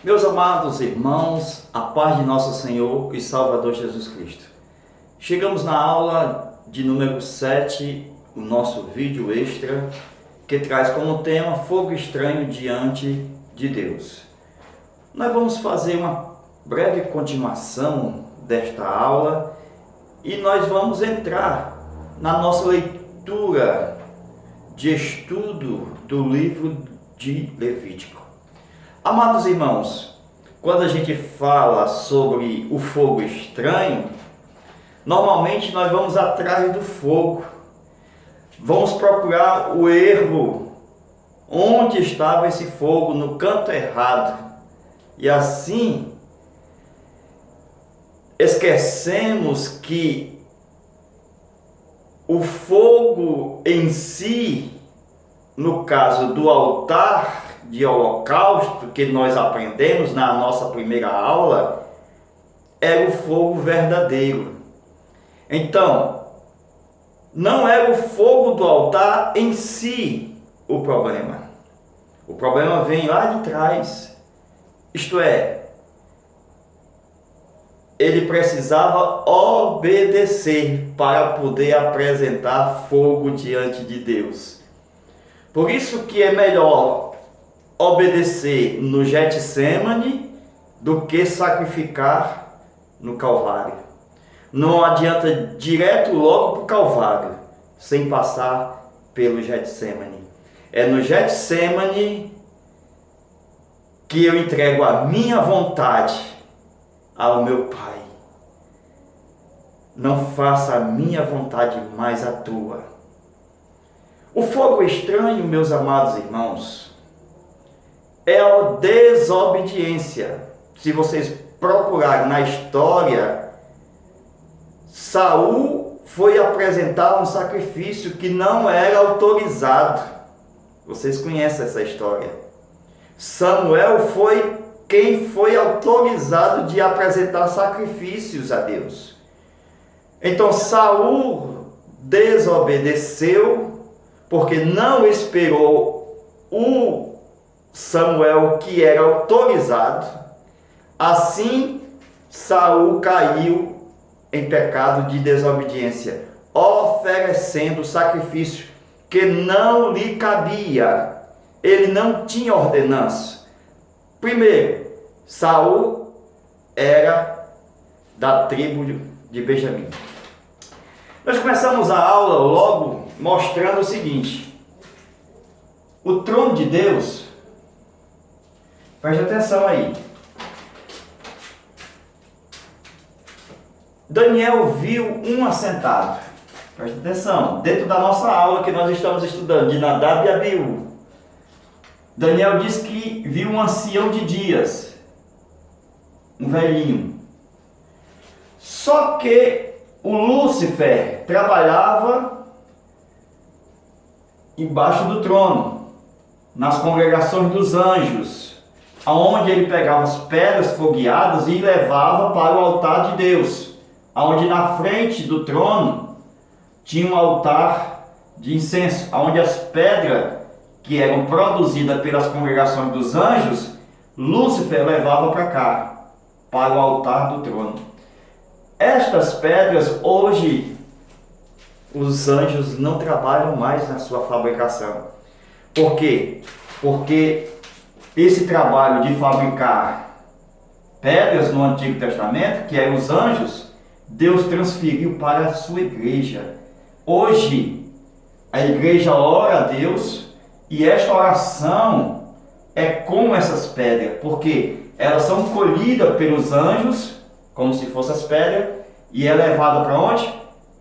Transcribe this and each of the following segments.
Meus amados irmãos, a paz de nosso Senhor e Salvador Jesus Cristo. Chegamos na aula de número 7, o nosso vídeo extra, que traz como tema fogo estranho diante de Deus. Nós vamos fazer uma breve continuação desta aula e nós vamos entrar na nossa leitura de estudo do livro de Levítico. Amados irmãos, quando a gente fala sobre o fogo estranho, normalmente nós vamos atrás do fogo, vamos procurar o erro, onde estava esse fogo, no canto errado, e assim esquecemos que o fogo em si, no caso do altar de holocausto, que nós aprendemos na nossa primeira aula, era o fogo verdadeiro. Então, não era o fogo do altar em si o problema. O problema vem lá de trás. Isto é, ele precisava obedecer para poder apresentar fogo diante de Deus. Por isso que é melhor obedecer no Getsemane do que sacrificar no Calvário. Não adianta direto logo para o Calvário, sem passar pelo Getsemane. É no Getsemane que eu entrego a minha vontade ao meu Pai. Não faça a minha vontade, mas a tua. O fogo estranho, meus amados irmãos, é a desobediência. Se vocês procurarem na história, Saul foi apresentar um sacrifício que não era autorizado. Vocês conhecem essa história. Samuel foi quem foi autorizado de apresentar sacrifícios a Deus. Então Saul desobedeceu porque não esperou o Samuel que era autorizado. Assim Saul caiu em pecado de desobediência, oferecendo sacrifício que não lhe cabia. Ele não tinha ordenança. Primeiro, Saul era da tribo de Benjamim. Nós começamos a aula logo mostrando o seguinte: o trono de Deus, preste atenção aí. Daniel viu um assentado. Preste atenção, dentro da nossa aula que nós estamos estudando, de Nadab e Abiú. Daniel diz que viu um ancião de dias, um velhinho. Só que o Lúcifer trabalhava embaixo do trono, nas congregações dos anjos, aonde ele pegava as pedras fogueadas e levava para o altar de Deus, aonde na frente do trono tinha um altar de incenso, aonde as pedras que eram produzidas pelas congregações dos anjos, Lúcifer levava para cá, para o altar do trono. Estas pedras, hoje, os anjos não trabalham mais na sua fabricação. Por quê? Porque esse trabalho de fabricar pedras no Antigo Testamento, que eram os anjos, Deus transferiu para a sua igreja. Hoje, a igreja ora a Deus, e esta oração é com essas pedras, porque elas são colhidas pelos anjos, como se fossem as pedras, e é levada para onde?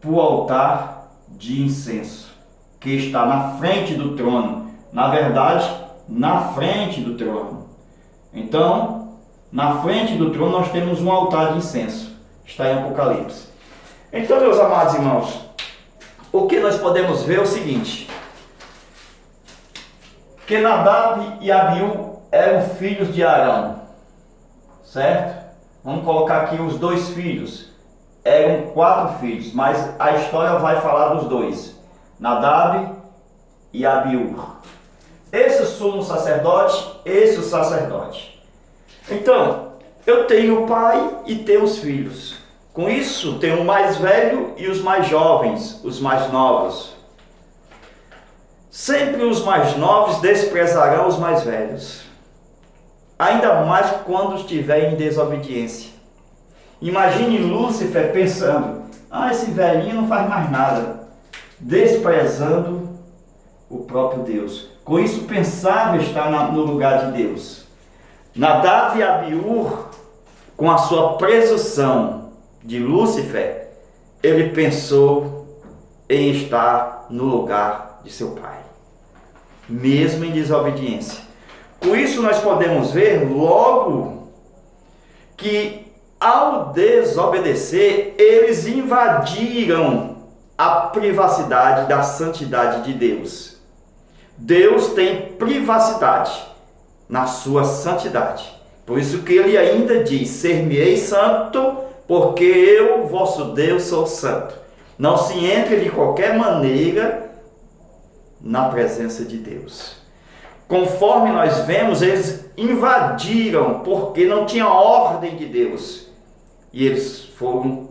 Para o altar de incenso, que está na frente do trono. Na verdade, na frente do trono. Então, na frente do trono nós temos um altar de incenso. Está em Apocalipse. Então, meus amados irmãos, o que nós podemos ver é o seguinte: que Nadab e Abiú eram filhos de Arão, certo? Vamos colocar aqui os dois filhos. Eram 4 filhos, mas a história vai falar dos dois, Nadab e Abiú. Esse o sumo sacerdote, esse o sacerdote. Então, eu tenho o pai e tenho os filhos. Com isso, tenho o mais velho e os mais jovens, os mais novos. Sempre os mais novos desprezarão os mais velhos, ainda mais quando estiver em desobediência. Imagine Lúcifer pensando: esse velhinho não faz mais nada, desprezando o próprio Deus. Com isso pensava estar no lugar de Deus. Nadab e Abiú, com a sua presunção de Lúcifer, ele pensou em estar no lugar de seu pai, mesmo em desobediência. Com isso nós podemos ver logo que ao desobedecer, eles invadiram a privacidade da santidade de Deus. Deus tem privacidade na sua santidade. Por isso que ele ainda diz: ser-me-ei santo, porque eu, vosso Deus, sou santo. Não se entre de qualquer maneira na presença de Deus. Conforme nós vemos, eles invadiram porque não tinha ordem de Deus. E eles foram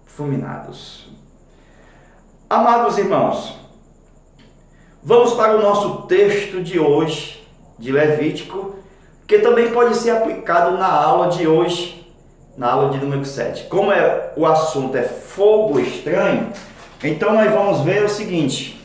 fulminados. Amados irmãos, vamos para o nosso texto de hoje, de Levítico, que também pode ser aplicado na aula de hoje, na aula de número 7. Como o assunto é fogo estranho, então nós vamos ver o seguinte.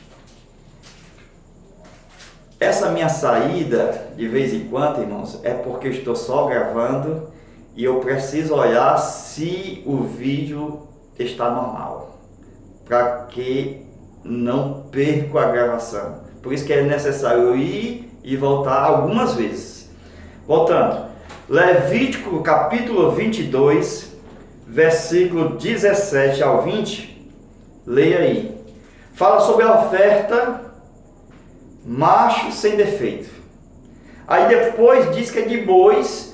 Essa minha saída, de vez em quando, irmãos, é porque eu estou só gravando e eu preciso olhar se o vídeo está normal, para que não perca a gravação. Por isso que é necessário eu ir e voltar algumas vezes. Voltando, Levítico capítulo 22, versículo 17 ao 20, leia aí. Fala sobre a oferta macho sem defeito. Aí depois diz que é de bois,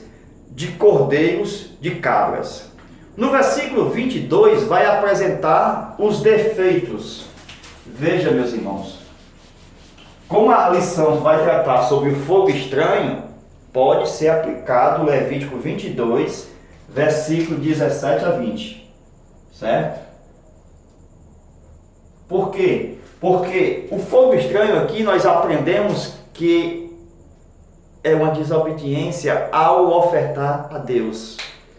de cordeiros, de cabras. No versículo 22 vai apresentar os defeitos. Veja, meus irmãos, como a lição vai tratar sobre o fogo estranho, pode ser aplicado Levítico 22, versículo 17 a 20. Certo? Por quê? Porque o fogo estranho aqui nós aprendemos que é uma desobediência ao ofertar a Deus.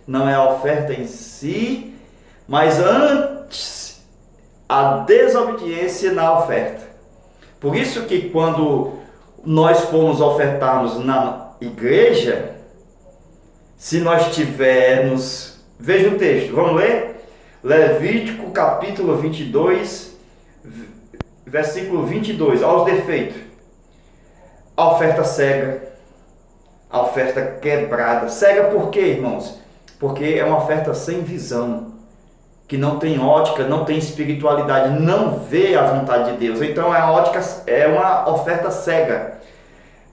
Não é a oferta em si, mas antes a desobediência na oferta. Por isso que quando nós formos ofertarmos na igreja, se nós tivermos... Veja o texto, vamos ler? Levítico capítulo 22, versículo 22, aos defeitos. A oferta cega, a oferta quebrada. Cega por quê, irmãos? Porque é uma oferta sem visão, que não tem ótica, não tem espiritualidade, não vê a vontade de Deus. Então é uma oferta cega.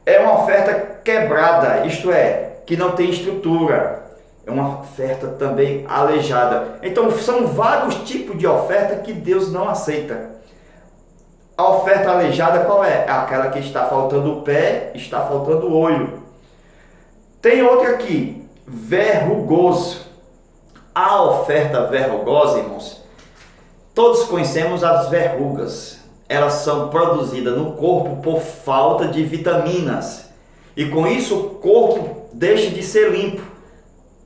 É uma oferta quebrada, isto é, que não tem estrutura. É uma oferta também aleijada. Então são vários tipos de oferta que Deus não aceita. A oferta aleijada qual é? É aquela que está faltando o pé, está faltando o olho. Tem outra aqui, verrugoso. A oferta verrugosa, irmãos, todos conhecemos as verrugas. Elas são produzidas no corpo por falta de vitaminas. E com isso o corpo deixa de ser limpo,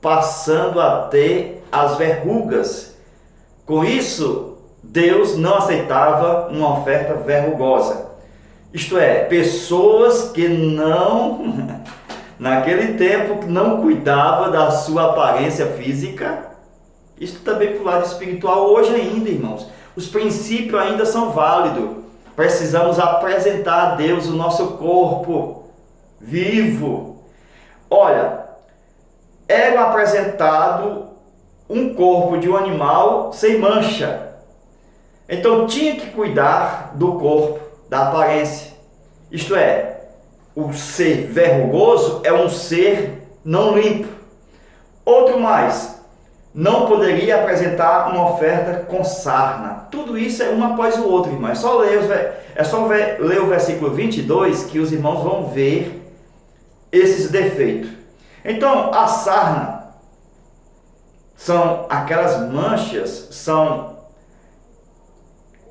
passando a ter as verrugas. Com isso, Deus não aceitava uma oferta verrugosa. Isto é, pessoas que não, naquele tempo, não cuidavam da sua aparência física. Isso também para o lado espiritual hoje ainda, irmãos. Os princípios ainda são válidos. Precisamos apresentar a Deus o nosso corpo vivo. Olha, era apresentado um corpo de um animal sem mancha. Então tinha que cuidar do corpo, da aparência. Isto é, o ser verrugoso é um ser não limpo. Outro mais, não poderia apresentar uma oferta com sarna. Tudo isso é um após o outro, irmão. É só ler o versículo 22 que os irmãos vão ver esses defeitos. Então, a sarna são aquelas manchas,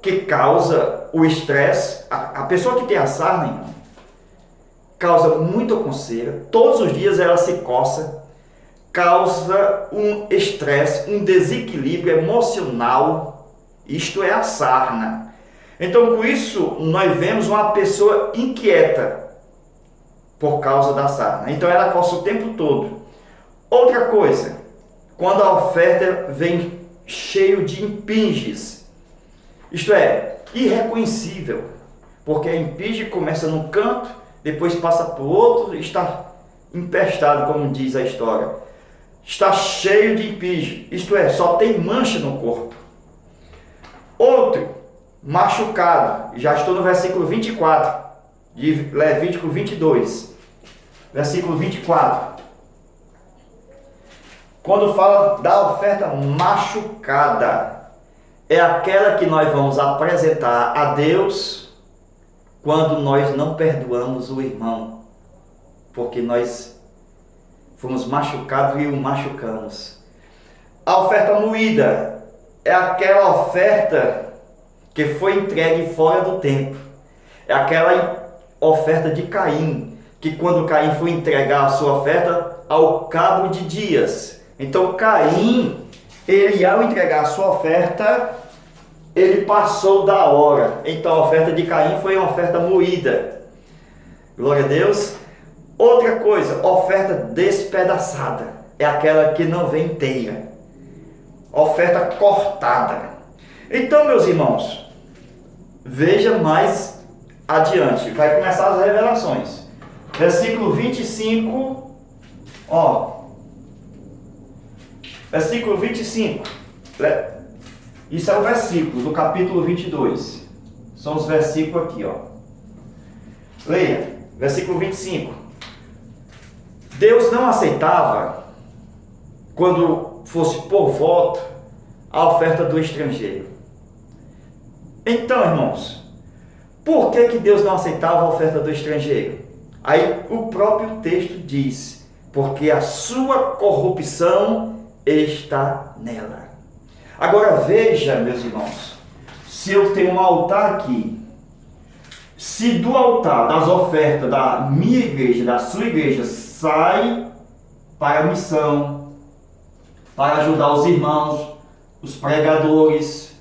que causa o estresse. A pessoa que tem a sarna, irmão, causa muita coceira, todos os dias ela se coça, causa um estresse, um desequilíbrio emocional, isto é a sarna. Então, com isso, nós vemos uma pessoa inquieta por causa da sarna. Então, ela coça o tempo todo. Outra coisa, quando a oferta vem cheio de impinges, isto é, irreconhecível, porque a impinge começa num canto, depois passa para o outro, está empestado, como diz a história. Está cheio de impinge, isto é, só tem mancha no corpo. Outro, machucado, já estou no versículo 24, de Levítico 22, versículo 24. Quando fala da oferta machucada, é aquela que nós vamos apresentar a Deus quando nós não perdoamos o irmão, porque nós fomos machucados e o machucamos. A oferta moída é aquela oferta que foi entregue fora do tempo. É aquela oferta de Caim, que quando Caim foi entregar a sua oferta, ao cabo de dias. Então Caim, ele ao entregar a sua oferta, ele passou da hora. Então a oferta de Caim foi uma oferta moída. Glória a Deus. Outra coisa, oferta despedaçada. É aquela que não vem inteira. Oferta cortada. Então, meus irmãos, veja mais adiante. Vai começar as revelações. Versículo 25. Versículo 25. Isso é o versículo do capítulo 22. São os versículos aqui, Leia. Versículo 25. Deus não aceitava, quando fosse por voto, a oferta do estrangeiro. Então, irmãos, por que Deus não aceitava a oferta do estrangeiro? Aí o próprio texto diz: porque a sua corrupção está nela. Agora veja, meus irmãos, se eu tenho um altar aqui, se do altar das ofertas da minha igreja, da sua igreja, sai para a missão, para ajudar os irmãos, os pregadores,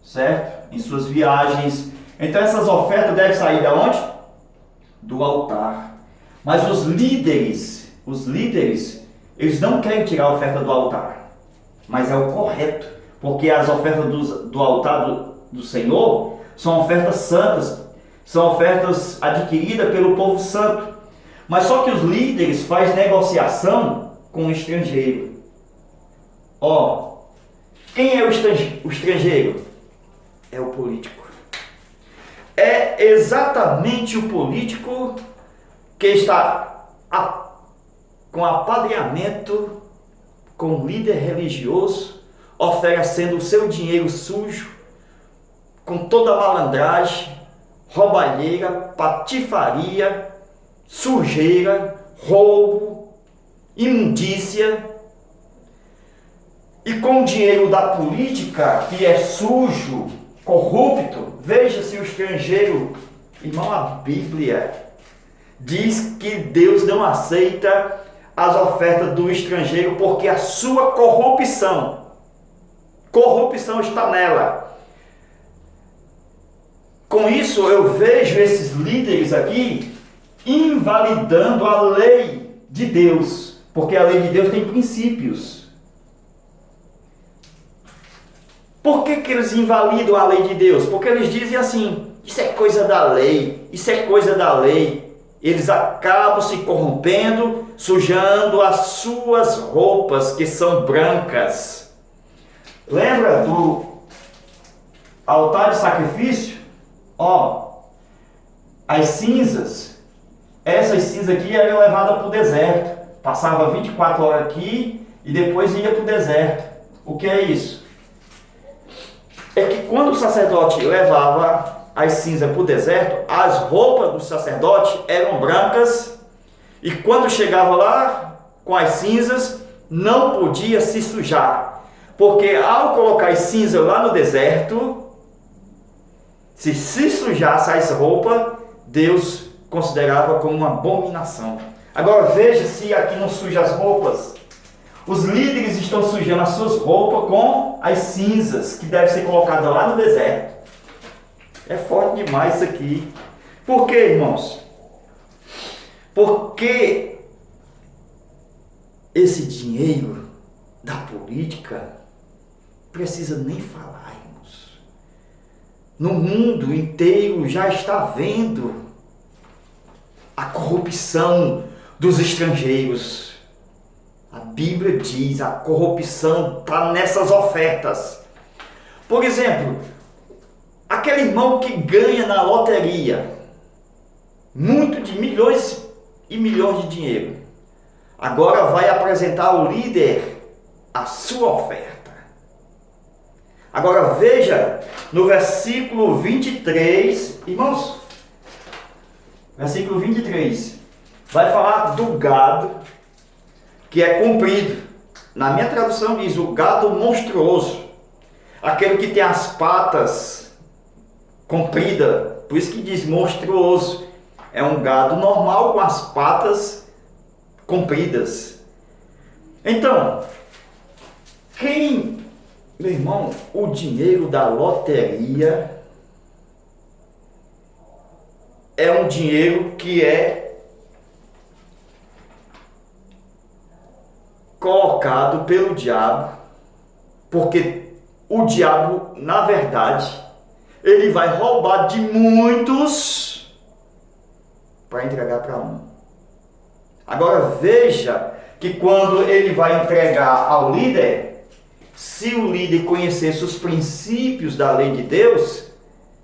certo? Em suas viagens. Então essas ofertas devem sair de onde? Do altar. Mas os líderes, eles não querem tirar a oferta do altar. Mas é o correto, porque as ofertas do altar do Senhor são ofertas santas, são ofertas adquiridas pelo povo santo. Mas só que os líderes fazem negociação com o estrangeiro. Quem é o estrangeiro? É o político. É exatamente o político que está com apadrinhamento com um líder religioso, oferecendo o seu dinheiro sujo, com toda a malandragem, roubalheira, patifaria, sujeira, roubo, imundícia. E com o dinheiro da política, que é sujo, corrupto, veja se o estrangeiro, irmão, a Bíblia diz que Deus não aceita as ofertas do estrangeiro, porque a sua corrupção está nela. Com isso, eu vejo esses líderes aqui invalidando a lei de Deus, porque a lei de Deus tem princípios. Por que eles invalidam a lei de Deus? Porque eles dizem assim: isso é coisa da lei, isso é coisa da lei. Eles acabam se corrompendo, sujando as suas roupas, que são brancas. Lembra do altar de sacrifício? As cinzas. Essas cinzas aqui eram levadas para o deserto. Passava 24 horas aqui e depois ia para o deserto. O que é isso? É que quando o sacerdote levava as cinzas para o deserto, as roupas do sacerdote eram brancas E quando chegava lá com as cinzas, não podia se sujar, porque ao colocar as cinzas lá no deserto, se sujasse as roupas, Deus considerava como uma abominação. Agora veja se aqui não suja as roupas. Os líderes estão sujando as suas roupas com as cinzas que devem ser colocadas lá no deserto. É forte demais isso aqui. Por quê, irmãos? Porque esse dinheiro da política precisa nem falar, irmãos. No mundo inteiro já está vendo a corrupção dos estrangeiros. A Bíblia diz, a corrupção está nessas ofertas. Por exemplo, aquele irmão que ganha na loteria muito de milhões e milhões de dinheiro, agora vai apresentar ao líder a sua oferta. Agora veja no versículo 23, irmãos, versículo 23, vai falar do gado que é comprido. Na minha tradução diz o gado monstruoso, aquele que tem as patas compridas, por isso que diz monstruoso. É um gado normal com as patas compridas. Então, meu irmão, o dinheiro da loteria é um dinheiro que é colocado pelo diabo, porque o diabo, na verdade, ele vai roubar de muitos para entregar para um. Agora veja que quando ele vai entregar ao líder, se o líder conhecesse os princípios da lei de Deus,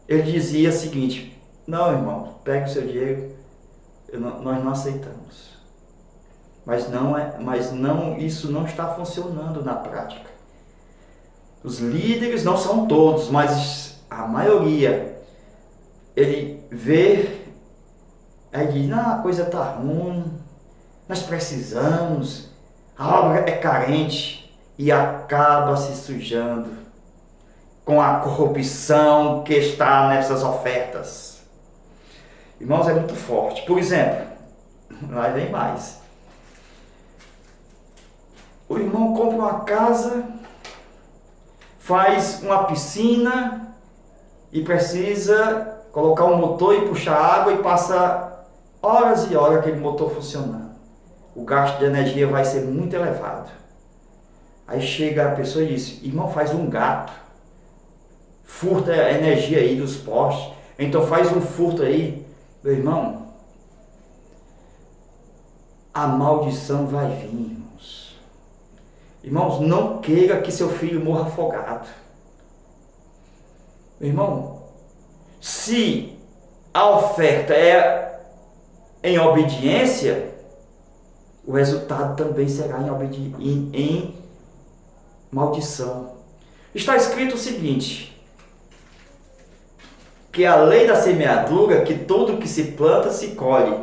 ele dizia o seguinte: não, irmão, pegue o seu dinheiro, nós não aceitamos. Mas isso não está funcionando na prática. Os líderes não são todos, mas a maioria, ele vê, aí diz, não, a coisa está ruim, nós precisamos, a obra é carente, e acaba se sujando com a corrupção que está nessas ofertas. Irmãos, é muito forte. Por exemplo, lá vem mais. O irmão compra uma casa, faz uma piscina e precisa colocar um motor e puxar água e passa horas e horas aquele motor funcionando. O gasto de energia vai ser muito elevado. Aí chega a pessoa e diz, irmão, faz um gato, furta a energia aí dos postes, então faz um furto aí. Meu irmão, a maldição vai vir, irmãos. Irmãos, não queira que seu filho morra afogado. Meu irmão, se a oferta é em obediência, o resultado também será em maldição. Está escrito o seguinte, que a lei da semeadura, que tudo que se planta se colhe.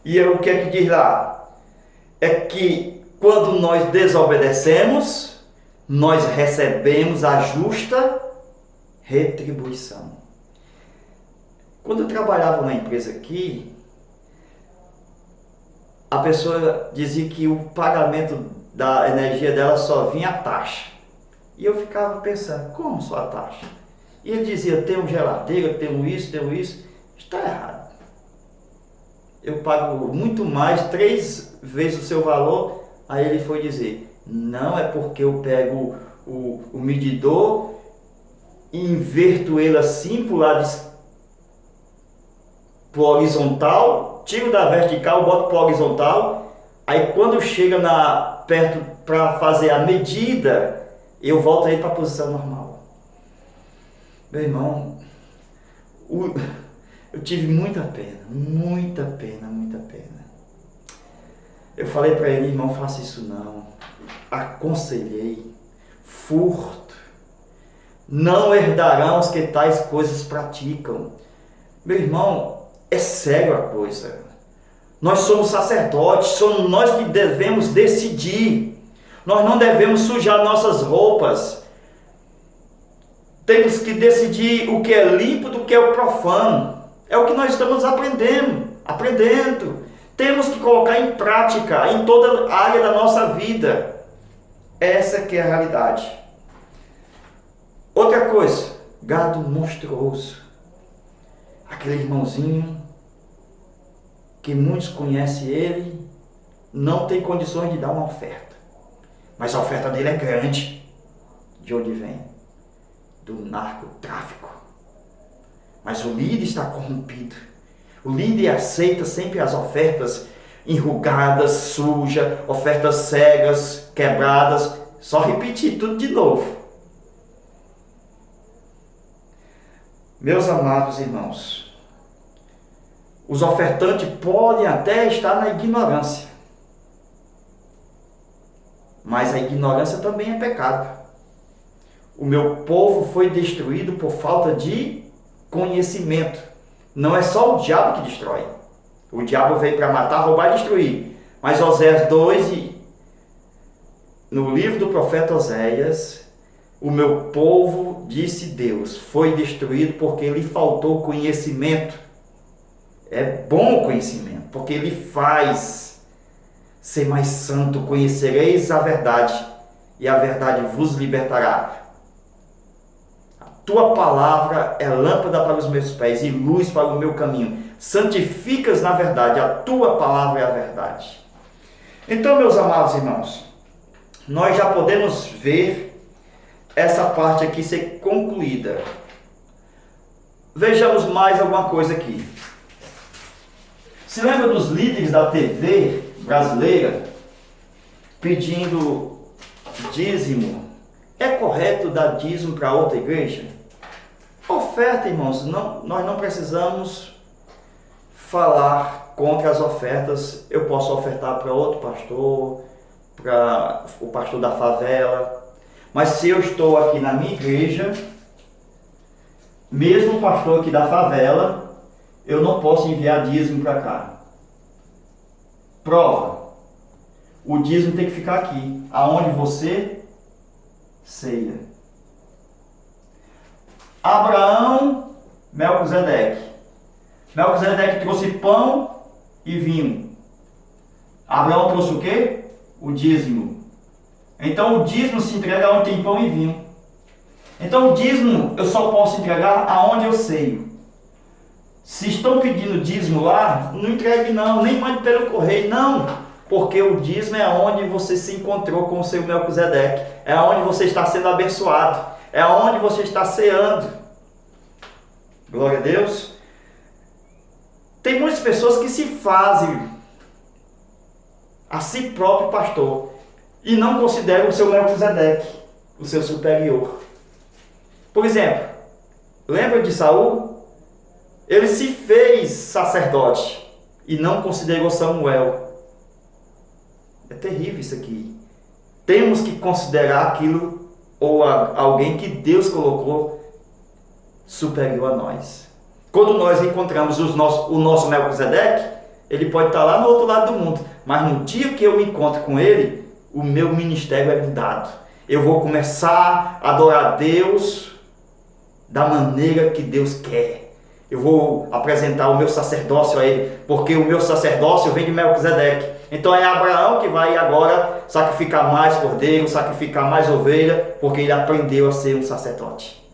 E o que é que diz lá? É que quando nós desobedecemos, nós recebemos a justa retribuição. Quando eu trabalhava na empresa aqui, a pessoa dizia que o pagamento da energia dela só vinha a taxa. E eu ficava pensando, como só a taxa? E ele dizia, tenho geladeira, tenho isso. Está errado. Eu pago muito mais, 3 vezes o seu valor. Aí ele foi dizer, não, é porque eu pego o medidor e inverto ele assim para o lado pro horizontal, tiro da vertical, boto para horizontal. Aí quando chega perto para fazer a medida, eu volto aí para a posição normal. Meu irmão, eu tive muita pena. Eu falei para ele, irmão, faça isso não. Aconselhei, furto. Não herdarão os que tais coisas praticam. Meu irmão, é sério a coisa. Nós somos sacerdotes, somos nós que devemos decidir. Nós não devemos sujar nossas roupas. Temos que decidir o que é limpo do que é o profano. É o que nós estamos aprendendo. Temos que colocar em prática em toda a área da nossa vida. Essa que é a realidade. Outra coisa, gado monstruoso. Aquele irmãozinho que muitos conhecem ele, não tem condições de dar uma oferta. Mas a oferta dele é grande. De onde vem? Do narcotráfico. Mas o líder está corrompido. O líder aceita sempre as ofertas enrugadas, sujas, ofertas cegas, quebradas. Só repetir tudo de novo. Meus amados irmãos, os ofertantes podem até estar na ignorância. Mas a ignorância também é pecado. O meu povo foi destruído por falta de conhecimento. Não é só o diabo que destrói. O diabo veio para matar, roubar e destruir. Mas Oséias 2, no livro do profeta Oséias, o meu povo, disse Deus, foi destruído porque lhe faltou conhecimento. É bom o conhecimento, porque ele faz ser mais santo. Conhecereis a verdade, e a verdade vos libertará. Tua palavra é lâmpada para os meus pés e luz para o meu caminho. Santificas na verdade, a tua palavra é a verdade. Então, meus amados irmãos, nós já podemos ver essa parte aqui ser concluída. Vejamos mais alguma coisa aqui. Se lembra dos líderes da TV brasileira pedindo dízimo? É correto dar dízimo para outra igreja? Oferta, irmãos, nós não precisamos falar contra as ofertas. Eu posso ofertar para outro pastor, para o pastor da favela. Mas se eu estou aqui na minha igreja, mesmo o pastor aqui da favela, eu não posso enviar dízimo para cá. Prova. O dízimo tem que ficar aqui, aonde você ceia. Abraão, Melquisedeque. Melquisedeque trouxe pão e vinho. Abraão trouxe o quê? O dízimo. Então o dízimo se entrega onde tem pão e vinho. Então o dízimo eu só posso entregar aonde eu ceio. Se estão pedindo dízimo lá, não entregue não, nem mande pelo correio, não. Porque o dízimo é onde você se encontrou com o seu Melquisedeque. É onde você está sendo abençoado. É onde você está ceando. Glória a Deus. Tem muitas pessoas que se fazem a si próprio pastor e não consideram o seu Melquisedeque, o seu superior. Por exemplo, lembra de Saul? Ele se fez sacerdote e não considerou Samuel. É terrível isso aqui. Temos que considerar aquilo ou alguém que Deus colocou superior a nós. Quando nós encontramos o nosso Melquisedeque, ele pode estar lá no outro lado do mundo, mas no dia que eu me encontro com ele, o meu ministério é mudado. Eu vou começar a adorar a Deus da maneira que Deus quer. Eu vou apresentar o meu sacerdócio a ele, porque o meu sacerdócio vem de Melquisedeque. Então é Abraão que vai agora sacrificar mais cordeiro, sacrificar mais ovelha, porque ele aprendeu a ser um sacerdote.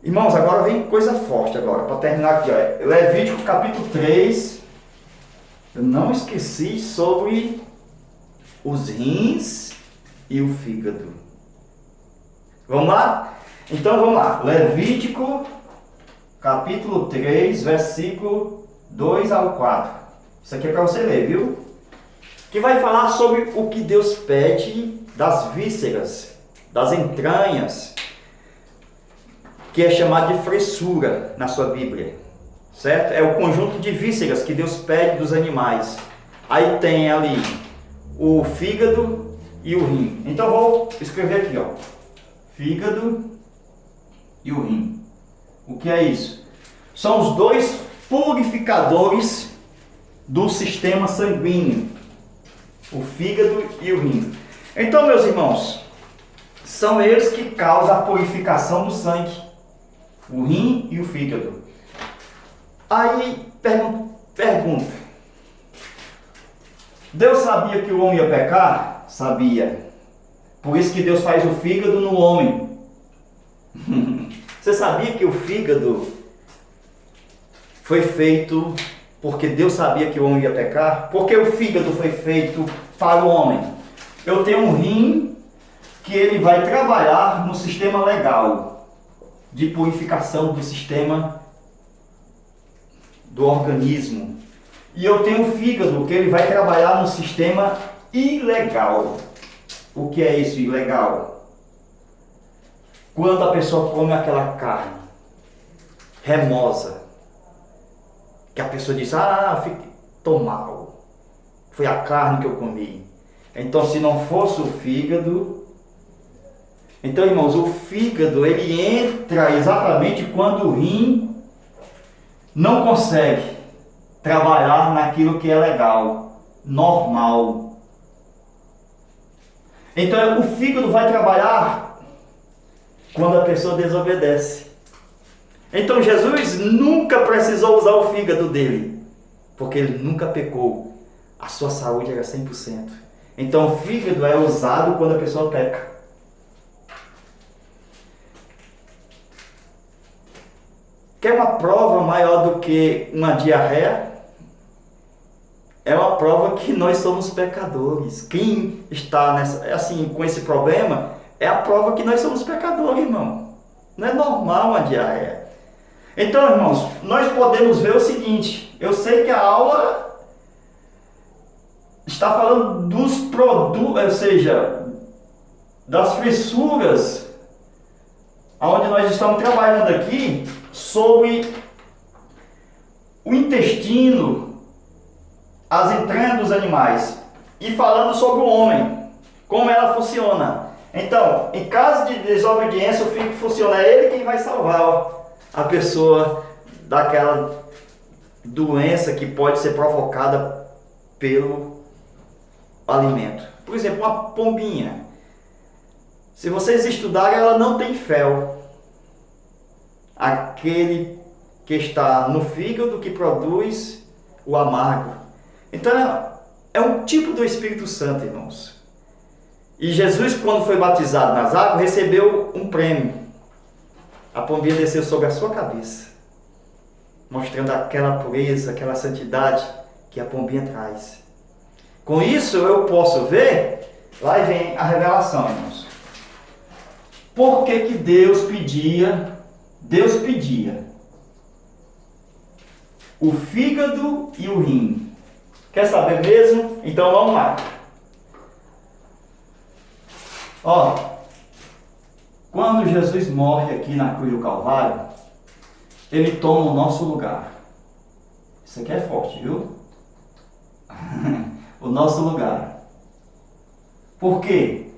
Irmãos, agora vem coisa forte agora, para terminar aqui. Ó. Levítico capítulo 3. Eu não esqueci sobre os rins e o fígado. Vamos lá? Então vamos lá. Levítico capítulo 3, versículo 2 ao 4. Isso aqui é para você ler, viu? Que vai falar sobre o que Deus pede das vísceras, das entranhas, que é chamado de fressura na sua Bíblia, certo? É o conjunto de vísceras que Deus pede dos animais. Aí tem ali o fígado e o rim. Então eu vou escrever aqui, ó. Fígado e o rim. O que é isso? São os dois purificadores do sistema sanguíneo, o fígado e o rim. Então, meus irmãos, são eles que causam a purificação do sangue, o rim e o fígado. Aí, pergunta, Deus sabia que o homem ia pecar? Sabia. Por isso que Deus faz o fígado no homem. Você sabia que o fígado foi feito porque Deus sabia que o homem ia pecar? Porque o fígado foi feito para o homem. Eu tenho um rim que ele vai trabalhar no sistema legal de purificação do sistema do organismo. E eu tenho um fígado que ele vai trabalhar no sistema ilegal. O que é isso, ilegal? Quando a pessoa come aquela carne remosa, que a pessoa diz, tô mal, foi a carne que eu comi. Então, se não fosse o fígado... Então, irmãos, o fígado, ele entra exatamente quando o rim não consegue trabalhar naquilo que é legal, normal. Então, o fígado vai trabalhar quando a pessoa desobedece. Então, Jesus nunca precisou usar o fígado dele, porque ele nunca pecou. A sua saúde era 100%. Então, o fígado é usado quando a pessoa peca. Quer uma prova maior do que uma diarreia? É uma prova que nós somos pecadores. Quem está com esse problema, é a prova que nós somos pecadores, irmão. Não é normal uma diarreia. Então, irmãos, nós podemos ver o seguinte. Eu sei que a aula está falando dos produtos, ou seja, das fissuras, onde nós estamos trabalhando aqui, sobre o intestino, as entranhas dos animais, e falando sobre o homem, como ela funciona. Então, em caso de desobediência, o fígado funciona, é ele quem vai salvar a pessoa daquela doença que pode ser provocada pelo alimento. Por exemplo, uma pombinha. Se vocês estudarem, ela não tem fel. Aquele que está no fígado que produz o amargo. Então é um tipo do Espírito Santo, irmãos. E Jesus, quando foi batizado nas águas, recebeu um prêmio. A pombinha desceu sobre a sua cabeça, mostrando aquela pureza, aquela santidade que a pombinha traz. Com isso eu posso ver, lá vem a revelação, irmãos. Por que que Deus pedia o fígado e o rim? Quer saber mesmo? Então vamos lá. Quando Jesus morre aqui na cruz do Calvário, ele toma o nosso lugar. Isso aqui é forte, viu? O nosso lugar. Por quê?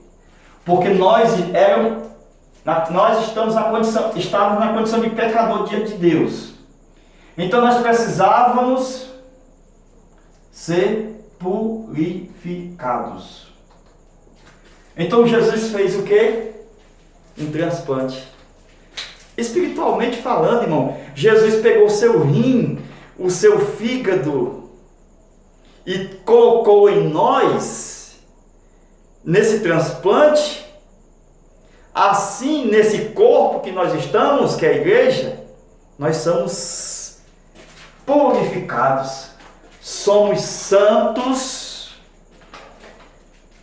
Porque nós estávamos na condição de pecador diante de Deus. Então nós precisávamos ser purificados. Então Jesus fez o quê? Um transplante. Espiritualmente falando, irmão, Jesus pegou o seu rim, o seu fígado e colocou em nós, nesse transplante. Assim, nesse corpo que nós estamos, que é a igreja, nós somos purificados, somos santos.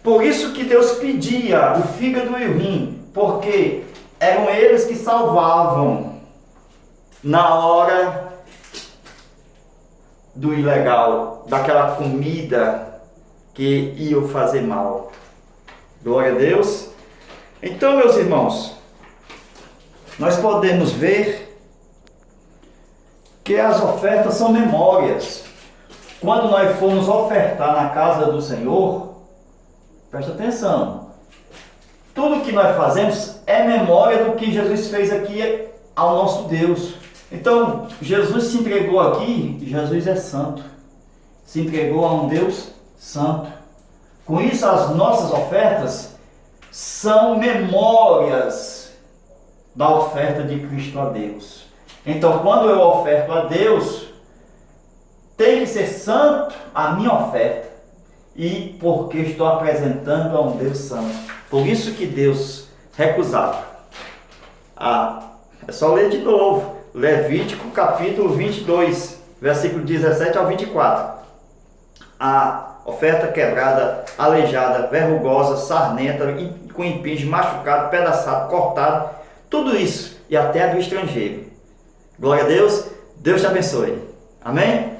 Por isso que Deus pedia o fígado e o rim, porque eram eles que salvavam na hora do ilegal, daquela comida que ia fazer mal. Glória a Deus. Então, meus irmãos, nós podemos ver que as ofertas são memórias. Quando nós formos ofertar na casa do Senhor, presta atenção, tudo que nós fazemos é memória do que Jesus fez aqui ao nosso Deus. Então, Jesus se entregou aqui, Jesus é santo. se entregou a um Deus santo. Com isso, as nossas ofertas são memórias da oferta de Cristo a Deus. Então, quando eu oferto a Deus, tem que ser santo a minha oferta, e porque estou apresentando a um Deus santo. Por isso que Deus recusava. É só ler de novo, Levítico capítulo 22, versículo 17 ao 24. A oferta quebrada, aleijada, verrugosa, sarnenta, com impinge, machucado, pedaçado, cortado, tudo isso, e até a do estrangeiro. Glória a Deus, Deus te abençoe. Amém?